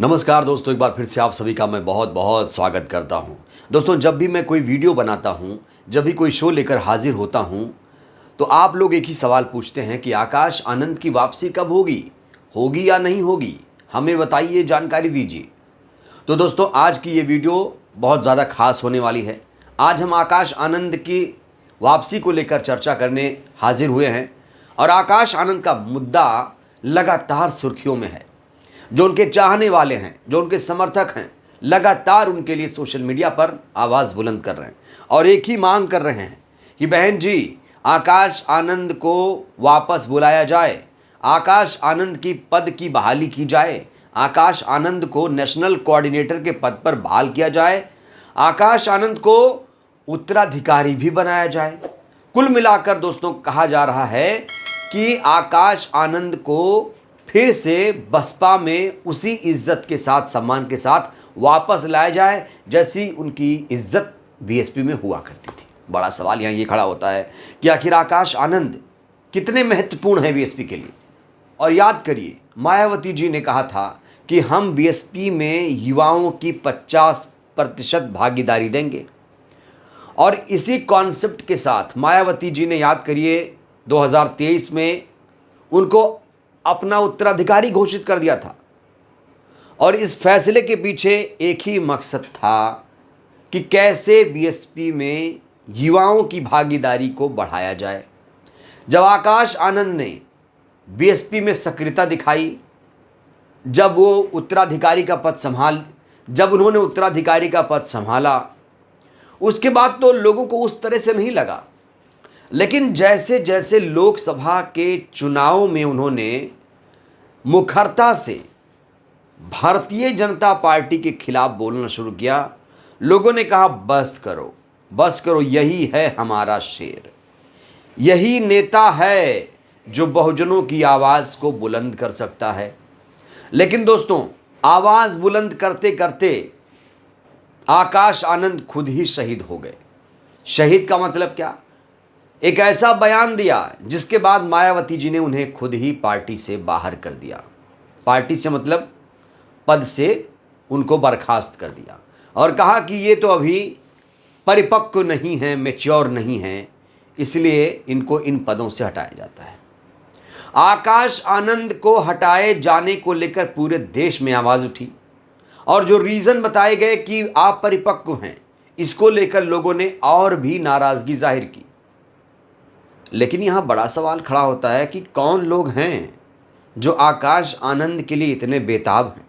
नमस्कार दोस्तों, एक बार फिर से आप सभी का मैं बहुत बहुत स्वागत करता हूं। दोस्तों, जब भी मैं कोई वीडियो बनाता हूं, जब भी कोई शो लेकर हाजिर होता हूं, तो आप लोग एक ही सवाल पूछते हैं कि आकाश आनंद की वापसी कब होगी, होगी या नहीं होगी, हमें बताइए, जानकारी दीजिए। तो दोस्तों, आज की ये वीडियो बहुत ज़्यादा खास होने वाली है। आज हम आकाश आनंद की वापसी को लेकर चर्चा करने हाजिर हुए हैं और आकाश आनंद का मुद्दा लगातार सुर्खियों में है। जो उनके चाहने वाले हैं, जो उनके समर्थक हैं, लगातार उनके लिए सोशल मीडिया पर आवाज़ बुलंद कर रहे हैं और एक ही मांग कर रहे हैं कि बहन जी, आकाश आनंद को वापस बुलाया जाए, आकाश आनंद की पद की बहाली की जाए, आकाश आनंद को नेशनल कोऑर्डिनेटर के पद पर बहाल किया जाए, आकाश आनंद को उत्तराधिकारी भी बनाया जाए। कुल मिलाकर दोस्तों कहा जा रहा है कि आकाश आनंद को फिर से बसपा में उसी इज्जत के साथ, सम्मान के साथ वापस लाया जाए जैसी उनकी इज्जत बीएसपी में हुआ करती थी। बड़ा सवाल यहाँ ये खड़ा होता है कि आखिर आकाश आनंद कितने महत्वपूर्ण हैं बीएसपी के लिए। और याद करिए, मायावती जी ने कहा था कि हम बीएसपी में युवाओं की 50% भागीदारी देंगे और इसी कॉन्सेप्ट के साथ मायावती जी ने, याद करिए, 2023 में उनको अपना उत्तराधिकारी घोषित कर दिया था। और इस फैसले के पीछे एक ही मकसद था कि कैसे बीएसपी में युवाओं की भागीदारी को बढ़ाया जाए। जब आकाश आनंद ने बीएसपी में सक्रियता दिखाई, जब उन्होंने उत्तराधिकारी का पद संभाला, उसके बाद तो लोगों को उस तरह से नहीं लगा। लेकिन जैसे जैसे लोकसभा के चुनाव में उन्होंने मुखरता से भारतीय जनता पार्टी के खिलाफ बोलना शुरू किया, लोगों ने कहा बस करो, बस करो, यही है हमारा शेर, यही नेता है जो बहुजनों की आवाज़ को बुलंद कर सकता है। लेकिन दोस्तों, आवाज़ बुलंद करते करते आकाश आनंद खुद ही शहीद हो गए। शहीद का मतलब क्या? एक ऐसा बयान दिया जिसके बाद मायावती जी ने उन्हें खुद ही पार्टी से बाहर कर दिया। पार्टी से मतलब पद से उनको बर्खास्त कर दिया और कहा कि ये तो अभी परिपक्व नहीं है, मैच्योर नहीं है, इसलिए इनको इन पदों से हटाया जाता है। आकाश आनंद को हटाए जाने को लेकर पूरे देश में आवाज़ उठी और जो रीज़न बताए गए कि आप परिपक्व हैं, इसको लेकर लोगों ने और भी नाराज़गी जाहिर की। लेकिन यहाँ बड़ा सवाल खड़ा होता है कि कौन लोग हैं जो आकाश आनंद के लिए इतने बेताब हैं?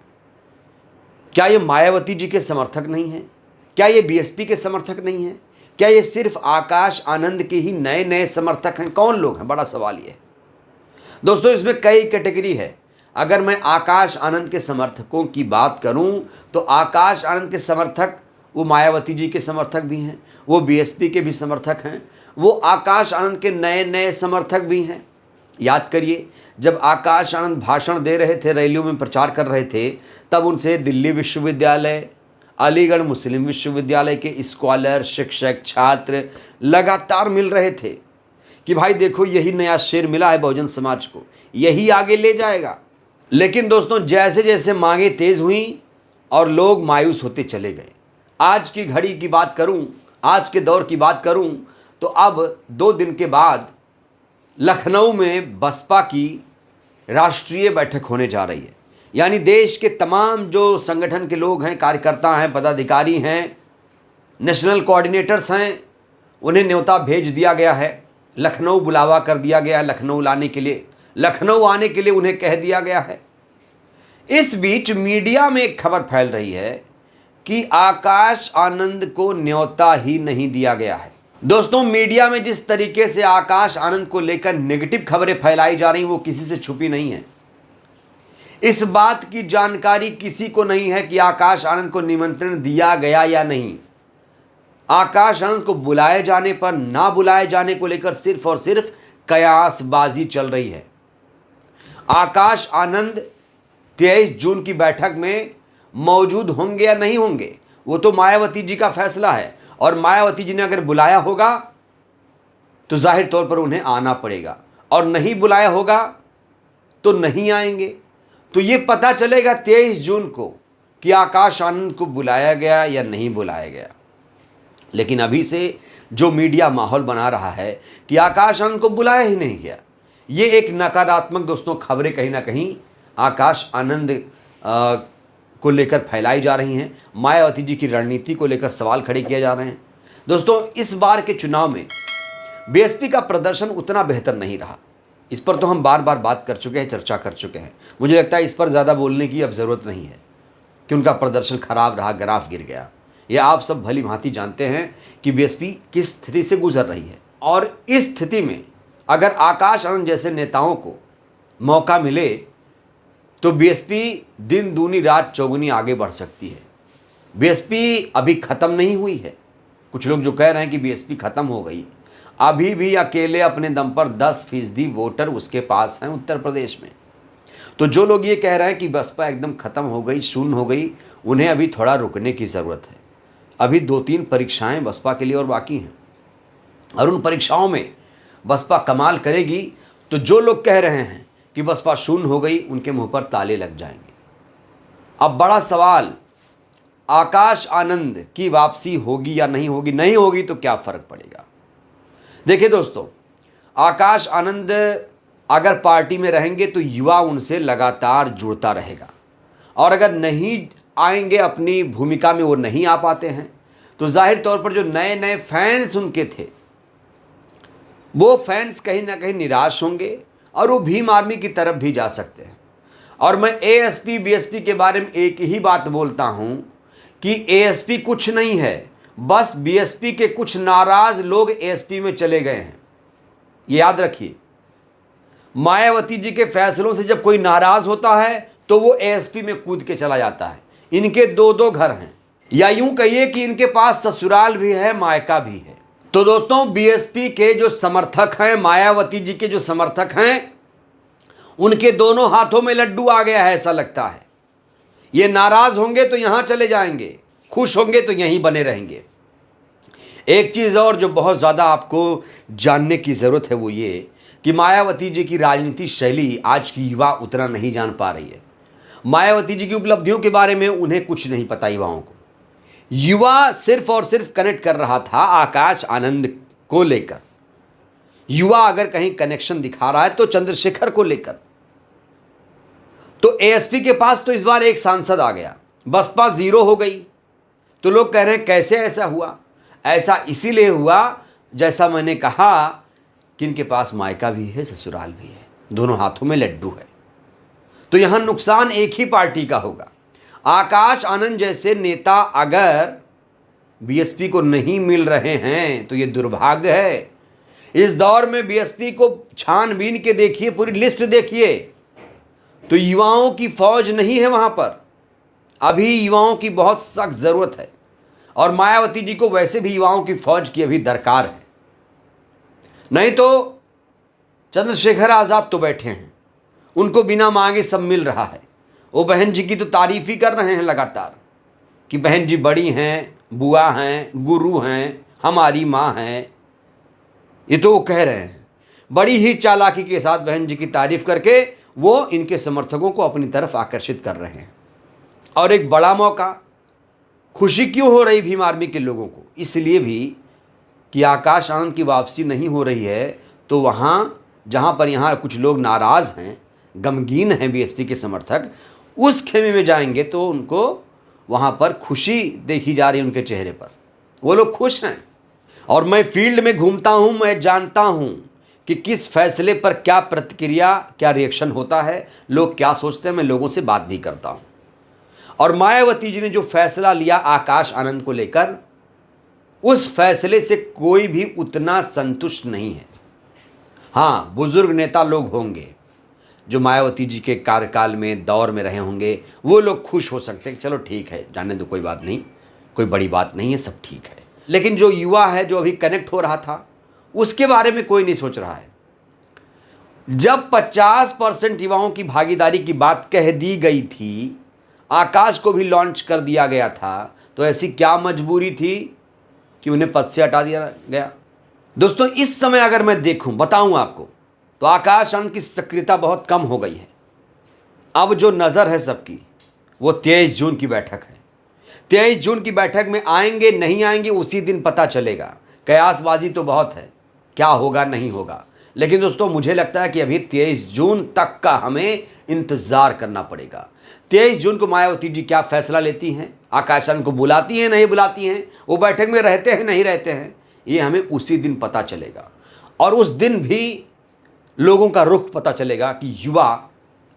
क्या ये मायावती जी के समर्थक नहीं हैं? क्या ये बीएसपी के समर्थक नहीं हैं? क्या ये सिर्फ आकाश आनंद के ही नए नए समर्थक हैं? कौन लोग हैं? बड़ा सवाल ये है दोस्तों। इसमें कई कैटेगरी है। अगर मैं आकाश आनंद के समर्थकों की बात करूं तो आकाश आनंद के समर्थक वो मायावती जी के समर्थक भी हैं, वो बीएसपी के भी समर्थक हैं, वो आकाश आनंद के नए नए समर्थक भी हैं। याद करिए, जब आकाश आनंद भाषण दे रहे थे, रैलियों में प्रचार कर रहे थे, तब उनसे दिल्ली विश्वविद्यालय, अलीगढ़ मुस्लिम विश्वविद्यालय के स्कॉलर, शिक्षक, छात्र लगातार मिल रहे थे कि भाई देखो, यही नया शेर मिला है बहुजन समाज को, यही आगे ले जाएगा। लेकिन दोस्तों, जैसे जैसे मांगे तेज हुई और लोग मायूस होते चले गए। आज की घड़ी की बात करूं, आज के दौर की बात करूं, तो अब 2 दिन के बाद लखनऊ में बसपा की राष्ट्रीय बैठक होने जा रही है। यानी देश के तमाम जो संगठन के लोग हैं, कार्यकर्ता हैं, पदाधिकारी हैं, नेशनल कोऑर्डिनेटर्स हैं, उन्हें न्योता भेज दिया गया है। लखनऊ बुलावा कर दिया गया है लखनऊ लाने के लिए, लखनऊ आने के लिए उन्हें कह दिया गया है। इस बीच मीडिया में एक खबर फैल रही है कि आकाश आनंद को न्योता ही नहीं दिया गया है। दोस्तों, मीडिया में जिस तरीके से आकाश आनंद को लेकर नेगेटिव खबरें फैलाई जा रही वो किसी से छुपी नहीं है। इस बात की जानकारी किसी को नहीं है कि आकाश आनंद को निमंत्रण दिया गया या नहीं। आकाश आनंद को बुलाए जाने पर ना बुलाए जाने को लेकर सिर्फ और सिर्फ कयासबाजी चल रही है। आकाश आनंद 23 जून की बैठक में मौजूद होंगे या नहीं होंगे, वो तो मायावती जी का फैसला है। और मायावती जी ने अगर बुलाया होगा तो जाहिर तौर पर उन्हें आना पड़ेगा, और नहीं बुलाया होगा तो नहीं आएंगे। तो ये पता चलेगा 23 जून को कि आकाश आनंद को बुलाया गया या नहीं बुलाया गया। लेकिन अभी से जो मीडिया माहौल बना रहा है कि आकाश आनंद को बुलाया ही नहीं गया, ये एक नकारात्मक दोस्तों खबरें कहीं ना कहीं आकाश आनंद को लेकर फैलाई जा रही हैं। मायावती जी की रणनीति को लेकर सवाल खड़े किए जा रहे हैं। दोस्तों, इस बार के चुनाव में बीएसपी का प्रदर्शन उतना बेहतर नहीं रहा। इस पर तो हम बार बार बात कर चुके हैं, चर्चा कर चुके हैं। मुझे लगता है इस पर ज़्यादा बोलने की अब ज़रूरत नहीं है कि उनका प्रदर्शन खराब रहा, ग्राफ गिर गया। ये आप सब भली भांति जानते हैं कि बीएसपी किस स्थिति से गुजर रही है। और इस स्थिति में अगर आकाश आनंद जैसे नेताओं को मौका मिले तो बीएसपी दिन दूनी रात चौगुनी आगे बढ़ सकती है। बीएसपी अभी ख़त्म नहीं हुई है। कुछ लोग जो कह रहे हैं कि बीएसपी ख़त्म हो गई, अभी भी अकेले अपने दम पर 10% वोटर उसके पास हैं उत्तर प्रदेश में। तो जो लोग ये कह रहे हैं कि बसपा एकदम ख़त्म हो गई, शून्य हो गई, उन्हें अभी थोड़ा रुकने की ज़रूरत है। अभी 2-3 परीक्षाएं बसपा के लिए और बाकी हैं, और उन परीक्षाओं में बसपा कमाल करेगी तो जो लोग कह रहे हैं कि बसपा शून्य हो गई, उनके मुंह पर ताले लग जाएंगे। अब बड़ा सवाल, आकाश आनंद की वापसी होगी या नहीं होगी? नहीं होगी तो क्या फ़र्क पड़ेगा? देखिए दोस्तों, आकाश आनंद अगर पार्टी में रहेंगे तो युवा उनसे लगातार जुड़ता रहेगा, और अगर नहीं आएंगे, अपनी भूमिका में वो नहीं आ पाते हैं, तो जाहिर तौर पर जो नए नए फैंस उनके थे वो फैंस कहीं ना कहीं निराश होंगे और वो भीम आर्मी की तरफ भी जा सकते हैं। और मैं एएसपी बीएसपी के बारे में एक ही बात बोलता हूं कि एएसपी कुछ नहीं है, बस बीएसपी के कुछ नाराज लोग एएसपी में चले गए हैं। ये याद रखिए, मायावती जी के फैसलों से जब कोई नाराज होता है तो वो एएसपी में कूद के चला जाता है। इनके 2-2 घर हैं, या यूं कहिए कि इनके पास ससुराल भी है, मायका भी है। तो दोस्तों, बीएसपी के जो समर्थक हैं, मायावती जी के जो समर्थक हैं, उनके दोनों हाथों में लड्डू आ गया है, ऐसा लगता है। ये नाराज होंगे तो यहां चले जाएंगे, खुश होंगे तो यहीं बने रहेंगे। एक चीज़ और जो बहुत ज़्यादा आपको जानने की ज़रूरत है वो ये कि मायावती जी की राजनीति शैली आज की युवा उतना नहीं जान पा रही है। मायावती जी की उपलब्धियों के बारे में उन्हें कुछ नहीं पता युवाओं को। युवा सिर्फ और सिर्फ कनेक्ट कर रहा था आकाश आनंद को लेकर। युवा अगर कहीं कनेक्शन दिखा रहा है तो चंद्रशेखर को लेकर। तो एएसपी के पास तो इस बार एक सांसद आ गया, बसपा 0 हो गई। तो लोग कह रहे हैं कैसे ऐसा हुआ? ऐसा इसीलिए हुआ, जैसा मैंने कहा, कि इनके पास मायका भी है, ससुराल भी है, दोनों हाथों में लड्डू है। तो यहां नुकसान एक ही पार्टी का होगा। आकाश आनंद जैसे नेता अगर बीएसपी को नहीं मिल रहे हैं तो ये दुर्भाग्य है। इस दौर में बीएसपी को छानबीन के देखिए, पूरी लिस्ट देखिए, तो युवाओं की फौज नहीं है वहां पर। अभी युवाओं की बहुत सख्त जरूरत है, और मायावती जी को वैसे भी युवाओं की फौज की अभी दरकार है। नहीं तो चंद्रशेखर आजाद तो बैठे हैं, उनको बिना मांगे सब मिल रहा है। वो बहन जी की तो तारीफ ही कर रहे हैं लगातार कि बहन जी बड़ी हैं, बुआ हैं, गुरु हैं, हमारी माँ हैं। ये तो वो कह रहे हैं। बड़ी ही चालाकी के साथ बहन जी की तारीफ करके वो इनके समर्थकों को अपनी तरफ आकर्षित कर रहे हैं। और एक बड़ा मौका, खुशी क्यों हो रही भीम आर्मी के लोगों को? इसलिए भी कि आकाश आनंद की वापसी नहीं हो रही है, तो वहाँ जहाँ पर यहाँ कुछ लोग नाराज़ हैं, गमगीन हैं बीएसपी के समर्थक, उस खेमे में जाएंगे तो उनको वहाँ पर खुशी देखी जा रही है उनके चेहरे पर। वो लोग खुश हैं। और मैं फील्ड में घूमता हूँ, मैं जानता हूँ कि किस फैसले पर क्या प्रतिक्रिया, क्या रिएक्शन होता है, लोग क्या सोचते हैं। मैं लोगों से बात भी करता हूँ। और मायावती जी ने जो फैसला लिया आकाश आनंद को लेकर, उस फैसले से कोई भी उतना संतुष्ट नहीं है। हाँ, बुजुर्ग नेता लोग होंगे जो मायावती जी के कार्यकाल में, दौर में रहे होंगे, वो लोग खुश हो सकते हैं कि चलो ठीक है, जाने दो, कोई बात नहीं, कोई बड़ी बात नहीं है, सब ठीक है। लेकिन जो युवा है, जो अभी कनेक्ट हो रहा था, उसके बारे में कोई नहीं सोच रहा है। जब 50% युवाओं की भागीदारी की बात कह दी गई थी, आकाश को भी लॉन्च कर दिया गया था, तो ऐसी क्या मजबूरी थी कि उन्हें पद से हटा दिया गया? दोस्तों, इस समय अगर मैं देखूं, बताऊं आपको, तो आकाश आनंद की सक्रियता बहुत कम हो गई है। अब जो नज़र है सबकी वो 23 जून की बैठक है। 23 जून की बैठक में आएंगे नहीं आएंगे उसी दिन पता चलेगा। कयासबाजी तो बहुत है, क्या होगा नहीं होगा, लेकिन दोस्तों मुझे लगता है कि अभी 23 जून तक का हमें इंतज़ार करना पड़ेगा। 23 जून को मायावती जी क्या फैसला लेती हैं, आकाश आनंद को बुलाती हैं नहीं बुलाती हैं, वो बैठक में रहते हैं नहीं रहते हैं, ये हमें उसी दिन पता चलेगा। और उस दिन भी लोगों का रुख पता चलेगा कि युवा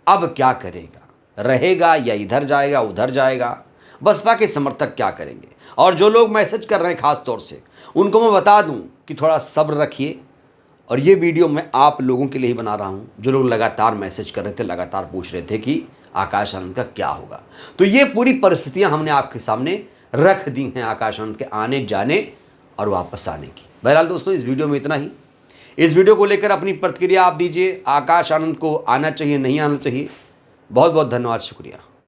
अब क्या करेगा, रहेगा या इधर जाएगा उधर जाएगा, बसपा के समर्थक क्या करेंगे। और जो लोग मैसेज कर रहे हैं खास तौर से उनको मैं बता दूं कि थोड़ा सब्र रखिए। और ये वीडियो मैं आप लोगों के लिए ही बना रहा हूं, जो लोग लगातार मैसेज कर रहे थे, लगातार पूछ रहे थे कि आकाश आनंद का क्या होगा। तो ये पूरी परिस्थितियां हमने आपके सामने रख दी हैं आकाश आनंद के आने जाने और वापस आने की। बहरहाल दोस्तों इस वीडियो में इतना ही। इस वीडियो को लेकर अपनी प्रतिक्रिया आप दीजिए। आकाश आनंद को आना चाहिए नहीं आना चाहिए। बहुत बहुत धन्यवाद, शुक्रिया।